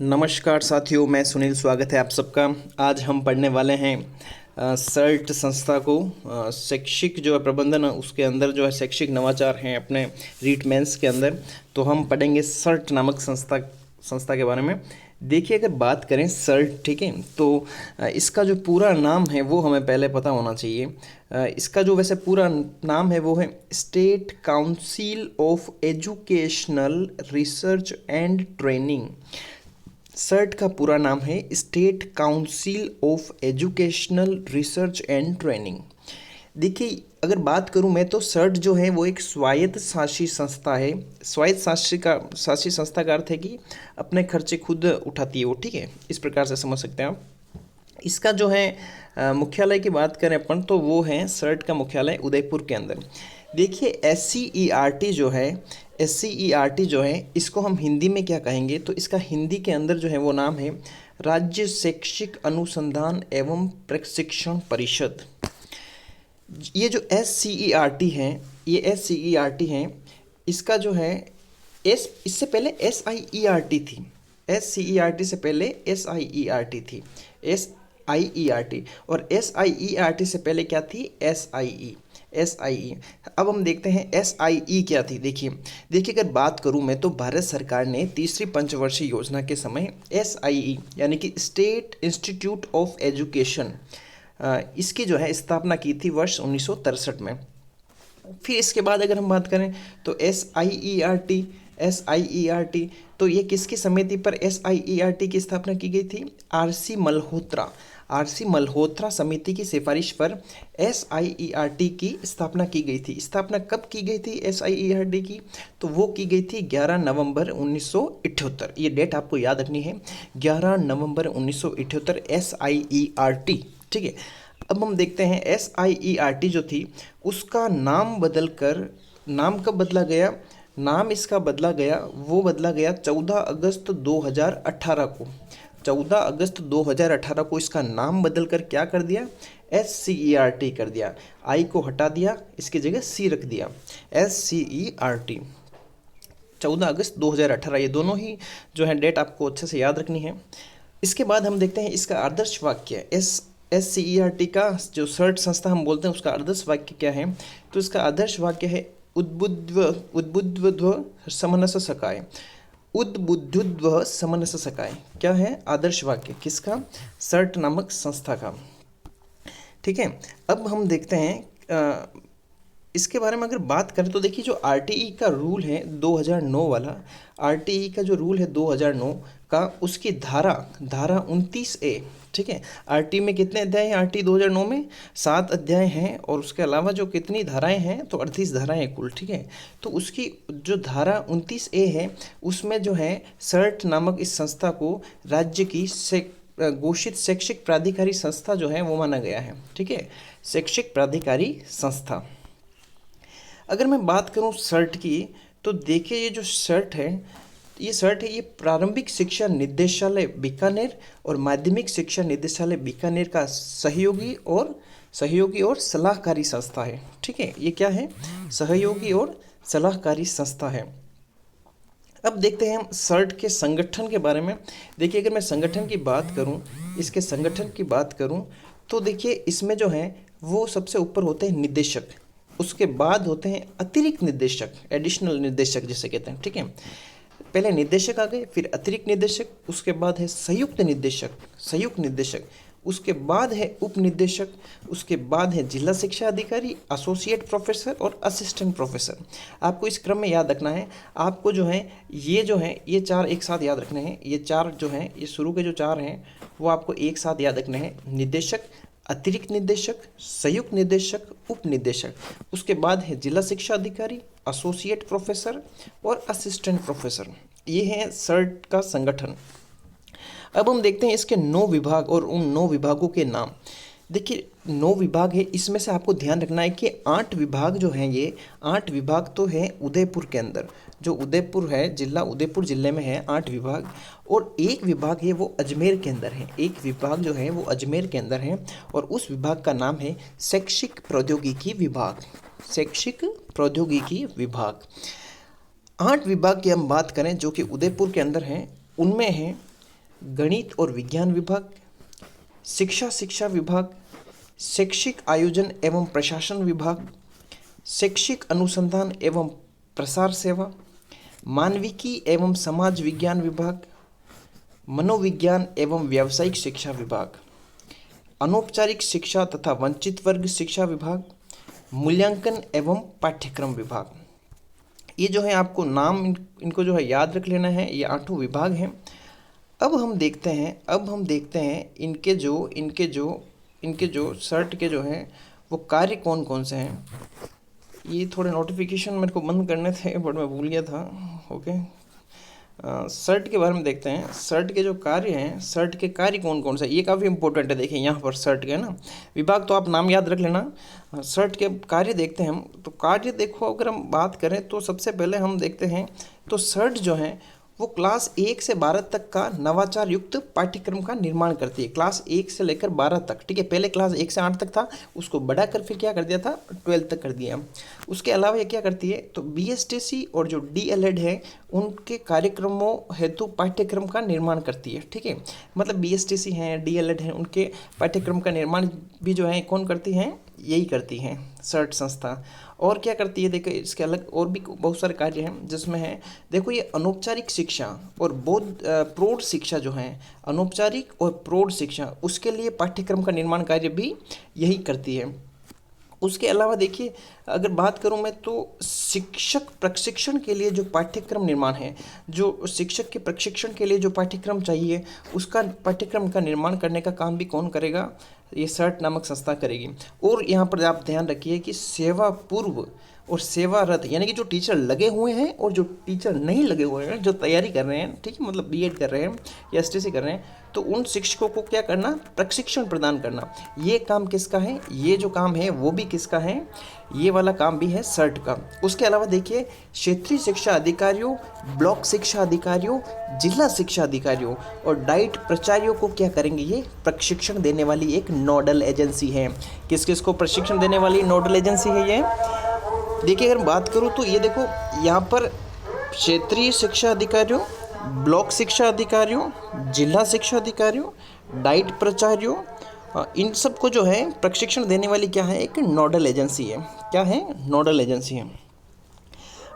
नमस्कार साथियों, मैं सुनील। स्वागत है आप सबका। आज हम पढ़ने वाले हैं सर्ट संस्था को। शैक्षिक जो है प्रबंधन, उसके अंदर जो है शैक्षिक नवाचार हैं अपने रीट मेंस के अंदर। तो हम पढ़ेंगे सर्ट नामक संस्था के बारे में। देखिए, अगर बात करें सर्ट, ठीक है, तो इसका जो पूरा नाम है वो हमें पहले पता होना चाहिए। इसका जो वैसे पूरा नाम है वो है state council of educational research and training. SCERT का पूरा नाम है state council of educational research and training. देखिए, अगर बात करूं मैं तो सर्ट जो है वो एक स्वायत्त शासी संस्था है। स्वायत्त शासी संस्था का अर्थ है कि अपने खर्चे खुद उठाती है वो, ठीक है, इस प्रकार से समझ सकते हैं आप। इसका जो है मुख्यालय की बात करें अपन तो वो है, सर्ट का मुख्यालय उदयपुर के अंदर। देखिए, S C E are T जो है इसको हम हिंदी में क्या कहेंगे, तो इसका हिंदी के अंदर जो है वो नाम है राज्य शैक्षिक अनुसंधान एवं प्रशिक्षण परिषद। ये जो S C E are T हैं, इसका जो है इससे पहले एस आई ई आर टी थी। S C E are T से पहले एस आई ई आर टी थी, एस आई ई आर टी। और एस आई ई आर टी से पहले क्या थी, एस आई ई। अब हम देखते हैं एस आई ई क्या थी। देखिए, अगर बात करूं मैं तो भारत सरकार ने तीसरी पंचवर्षीय योजना के समय एस आई ई यानी कि स्टेट इंस्टीट्यूट ऑफ एजुकेशन, इसकी जो है स्थापना की थी वर्ष 1963 में। फिर इसके बाद अगर हम बात करें तो S I E R T, तो ये किसकी समिति पर S I E R T की स्थापना की गई थी, आर सी मल्होत्रा समिति की सिफारिश पर S I E R T की स्थापना की गई थी। स्थापना कब की गई थी I I E R T की, तो वो की गई थी 11 नवंबर 1978। ये डेट आपको याद रखनी है, 11 नवंबर 1978 S I E R T, ठीक है। अब हम देखते हैं S I E R T जो थी उसका नाम कब बदला गया। नाम इसका बदला गया 14 अगस्त 2018 को। 14 अगस्त 2018 को इसका नाम बदल कर क्या कर दिया, S C E are T कर दिया। आई को हटा दिया, इसकी जगह सी रख दिया, S C E are T. 14 अगस्त 2018, ये दोनों ही जो है डेट आपको अच्छे से याद रखनी है। इसके बाद हम देखते हैं इसका आदर्श वाक्य। S C E are T का जो सर्ट संस्था हम बोलते हैं उसका आदर्श वाक्य क्या है, तो इसका आदर्श वाक्य है उद्बुद्ध्व समनस सकाय। उद्बुद्ध्व समनस सकाय क्या है आदर्श वाक्य किसका, सर्ट नामक संस्था का, ठीक है। अब हम देखते हैं इसके बारे में अगर बात करें तो देखिए, जो आरटीई का रूल है 2009 वाला, आरटीई का जो रूल है 2009 का, उसकी धारा 29A, ठीक है। आरटी में कितने अध्याय हैं, आरटी 2009 में 7 अध्याय हैं, और उसके अलावा जो कितनी धाराएं हैं, तो 38 धाराएं हैं कुल, ठीक है। तो उसकी जो धारा 29A है उसमें जो है सर्ट नामक इस संस्था को राज्य की घोषित शैक्षिक प्राधिकारी संस्था जो है वो माना गया है, ठीक है, शैक्षिक प्राधिकारी संस्था। अगर मैं बात करूं सर्ट की, तो देखिए ये जो सर्ट है ये प्रारंभिक शिक्षा निदेशालय बीकानेर और माध्यमिक शिक्षा निदेशालय बीकानेर का सहयोगी और सलाहकारी संस्था है, ठीक है। ये क्या है, सहयोगी और सलाहकारी संस्था है। अब देखते हैं हम सर्ट के संगठन के बारे में। देखिए, अगर मैं संगठन की बात करूं, इसके संगठन की बात करूं, तो देखिए इसमें जो है वो सबसे ऊपर होते हैं निदेशक, उसके बाद होते हैं अतिरिक्त निदेशक, एडिशनल निदेशक जिसे कहते हैं, ठीक है। पहले निदेशक आ गए, फिर अतिरिक्त निदेशक, उसके बाद है संयुक्त निदेशक, उसके बाद है उप निदेशक, उसके बाद है जिला शिक्षा अधिकारी, एसोसिएट प्रोफेसर और असिस्टेंट प्रोफेसर। आपको इस क्रम में याद रखना है। आपको जो है ये चार एक साथ याद रखने हैं। ये चार जो हैं, ये शुरू के जो चार हैं वो आपको एक साथ याद रखने हैं, निदेशक, अतिरिक्त निदेशक, संयुक्त निदेशक, उप निदेशक। उसके बाद है जिला शिक्षा अधिकारी, एसोसिएट प्रोफेसर और असिस्टेंट प्रोफेसर। ये है सर्ट का संगठन। अब हम देखते हैं इसके 9 विभाग और उन 9 विभागों के नाम। देखिए 9 विभाग है, इसमें से आपको ध्यान रखना है कि 8 विभाग जो हैं, ये 8 विभाग तो हैं उदयपुर के अंदर, जो उदयपुर है जिला, उदयपुर जिले में है 8 विभाग, और एक विभाग है वो अजमेर के अंदर है, एक विभाग जो है वो अजमेर के अंदर है, और उस विभाग का नाम है शैक्षिक प्रौद्योगिकी विभाग। 8 विभाग की हम बात करें जो कि उदयपुर के अंदर हैं, उनमें हैं गणित और विज्ञान विभाग, शिक्षा विभाग, शैक्षिक आयोजन एवं प्रशासन विभाग, शैक्षिक अनुसंधान एवं प्रसार सेवा, मानविकी एवं समाज विज्ञान विभाग, मनोविज्ञान एवं व्यावसायिक शिक्षा विभाग, अनौपचारिक शिक्षा तथा वंचित वर्ग शिक्षा विभाग, मूल्यांकन एवं पाठ्यक्रम विभाग। ये जो है आपको नाम इनको जो है याद रख लेना है। ये 8 विभाग हैं। अब हम देखते हैं इनके जो सर्ट के जो हैं वो कार्य कौन कौन से हैं। ये थोड़े नोटिफिकेशन मेरे को बंद करने थे बट मैं भूल गया था। ओके, सर्ट के बारे में देखते हैं। सर्ट के जो कार्य हैं, सर्ट के कार्य कौन कौन से, ये काफ़ी इंपॉर्टेंट है। देखिए यहाँ पर सर्ट के है ना, विभाग तो आप नाम याद रख लेना। सर्ट के कार्य देखते हैं हम। तो कार्य देखो, अगर हम बात करें तो सबसे पहले हम देखते हैं तो सर्ट जो है वो क्लास 1 से 12 तक का नवाचार युक्त पाठ्यक्रम का निर्माण करती है। क्लास 1 से लेकर 12 तक, ठीक है। पहले क्लास 1 से 8 तक था, उसको बढ़ाकर फिर क्या कर दिया था, 12 तक कर दिया। उसके अलावा ये क्या करती है, तो BSTC और जो DLED है उनके कार्यक्रमों हेतु पाठ्यक्रम का निर्माण करती है, ठीक है। मतलब BSTC हैं, DLED हैं, उनके पाठ्यक्रम का निर्माण भी जो है कौन करती हैं, यही करती हैं सर्ट संस्था। और क्या करती है, देखो इसके अलग और भी बहुत सारे कार्य हैं जिसमें है, देखो ये अनौपचारिक शिक्षा और प्रौढ़ शिक्षा जो है, अनौपचारिक और प्रौढ़ शिक्षा, उसके लिए पाठ्यक्रम का निर्माण कार्य भी यही करती है। उसके अलावा देखिए, अगर बात करूं मैं तो शिक्षक प्रशिक्षण के लिए जो पाठ्यक्रम निर्माण है, जो शिक्षक के प्रशिक्षण के लिए जो पाठ्यक्रम चाहिए, उसका पाठ्यक्रम का निर्माण करने का काम भी कौन करेगा, ये सर्ट नामक संस्था करेगी। और यहाँ पर आप ध्यान रखिए कि सेवा पूर्व और सेवारत, यानी कि जो टीचर लगे हुए हैं और जो टीचर नहीं लगे हुए हैं, जो तैयारी कर रहे हैं, ठीक है, मतलब BEd कर रहे हैं या STC कर रहे हैं, तो उन शिक्षकों को क्या करना, प्रशिक्षण प्रदान करना। ये काम किसका है, ये जो काम है वो भी किसका है, ये वाला काम भी है सर्ट का। उसके अलावा देखिए, क्षेत्रीय शिक्षा अधिकारियों, ब्लॉक शिक्षा अधिकारियों, जिला शिक्षा अधिकारियों और डाइट प्राचार्यों को क्या करेंगे, ये प्रशिक्षण देने वाली एक नोडल एजेंसी है। किस किस को प्रशिक्षण देने वाली नोडल एजेंसी है ये, देखिए अगर बात करूँ तो ये देखो यहाँ पर क्षेत्रीय शिक्षा अधिकारियों, ब्लॉक शिक्षा अधिकारियों, जिला शिक्षा अधिकारियों, डाइट प्राचार्यों, इन सब को जो है प्रशिक्षण देने वाली क्या है, एक नोडल एजेंसी है। क्या है, नोडल एजेंसी है।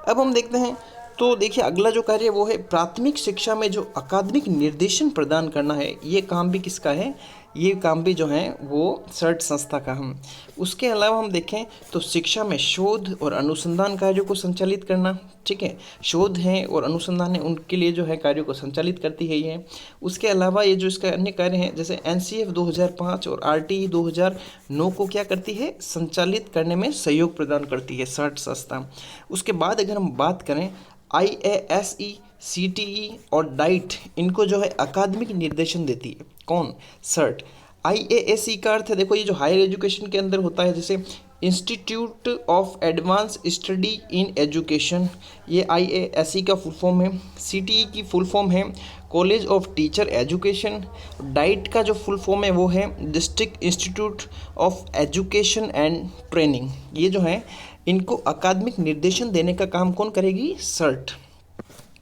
अब हम देखते हैं तो देखिए अगला जो कार्य है वो है प्राथमिक शिक्षा में जो अकादमिक निर्देशन प्रदान करना है, ये काम भी किसका है, ये काम भी जो है वो सर्ट संस्था का हम। उसके अलावा हम देखें तो शिक्षा में शोध और अनुसंधान कार्यों को संचालित करना, ठीक है, शोध है और अनुसंधान है, उनके लिए जो है कार्यों को संचालित करती है ये। उसके अलावा ये जो इसका अन्य कार्य हैं, जैसे NCF 2005 और RTE 2009 को क्या करती है, संचालित करने में सहयोग प्रदान करती है सर्ट संस्था। उसके बाद अगर हम बात करें IASE, CTE और डाइट, इनको जो है अकादमिक निर्देशन देती है कौन, सर्ट। IASE का अर्थ है, देखो ये जो हायर एजुकेशन के अंदर होता है, जैसे institute of advance study in education, ये IASE का फुल फॉर्म है। CTE की फुल फॉर्म है college of teacher education. Diet का जो फुल फॉर्म है वो है district institute of education and training. ये जो है इनको अकादमिक निर्देशन देने का काम कौन करेगी, सर्ट।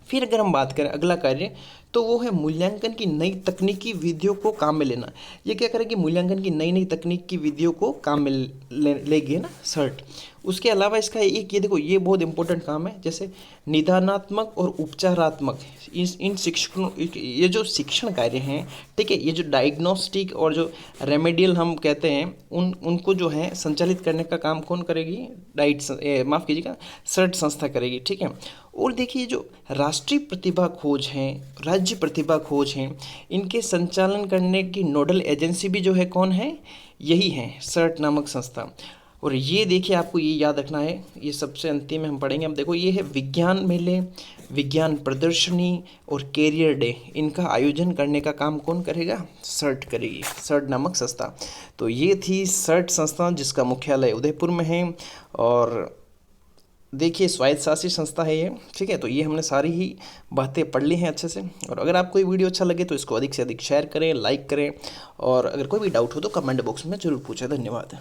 फिर अगर हम बात करें अगला कार्य तो वो है मूल्यांकन की नई तकनीकी विधियों को काम में लेना। ये क्या करेगी, मूल्यांकन की नई तकनीक की विधियों को काम में लेगी ना सर्ट। उसके अलावा इसका एक ये देखो, ये बहुत इंपॉर्टेंट काम है, जैसे निदानात्मक और उपचारात्मक इन शिक्षकों, ये जो शिक्षण कार्य हैं, ठीक है, ये जो डायग्नोस्टिक और जो रेमेडियल हम कहते हैं उनको जो है संचालित करने का काम कौन करेगी, माफ़ कीजिएगा, सर्ट संस्था करेगी, ठीक है। और देखिए जो राष्ट्रीय प्रतिभा खोज हैं, राज्य प्रतिभा खोज हैं, इनके संचालन करने की नोडल एजेंसी भी जो है कौन है, यही है सर्ट नामक संस्था। और ये देखिए आपको ये याद रखना है, ये सबसे अंतिम में हम पढ़ेंगे। अब देखो ये है विज्ञान मेले, विज्ञान प्रदर्शनी और कैरियर डे, इनका आयोजन करने का काम कौन करेगा, सर्ट करेगी, सर्ट नामक संस्था। तो ये थी सर्ट संस्था जिसका मुख्यालय उदयपुर में है। और देखिए स्वायत्त शासित संस्था है ये, ठीक है। तो ये हमने सारी ही बातें पढ़ ली हैं अच्छे से। और अगर आपको ये वीडियो अच्छा लगे तो इसको अधिक से अधिक शेयर करें, लाइक करें, और अगर कोई भी डाउट हो तो कमेंट बॉक्स में ज़रूर पूछें। धन्यवाद।